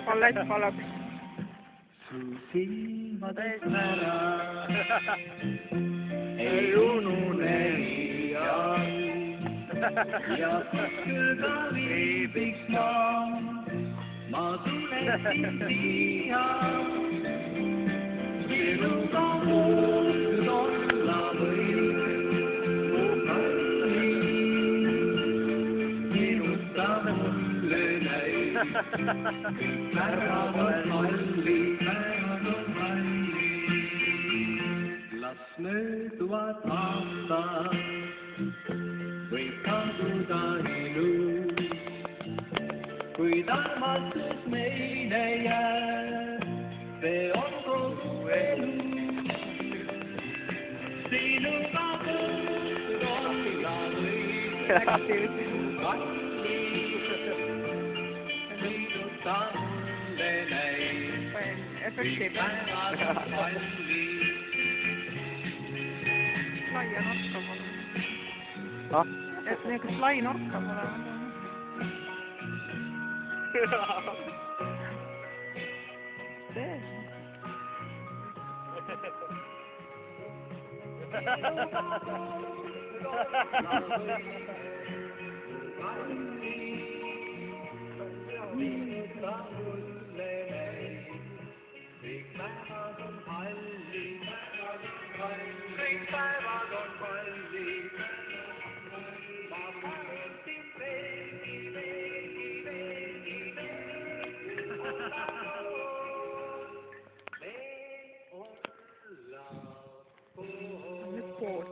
Ballett palab. Su silmades värav ei unune iial ja küll ka viibiks ma tuleksin siia sinuga koos olla võib mu kalli sinuta mulle näib kõik päevad on kallid päevad on kallid las mööduvad aastad võib kaduda ilus kuid armastus meile jääb see on kogu elu sinuga koos olla võib mu kalli sinuta mulle näib kõik päevad on kallid Laia nurka pole. ah? Et niisugust lai nurka pole. Kokku.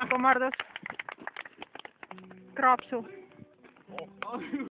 Kummardus. Kraapsu.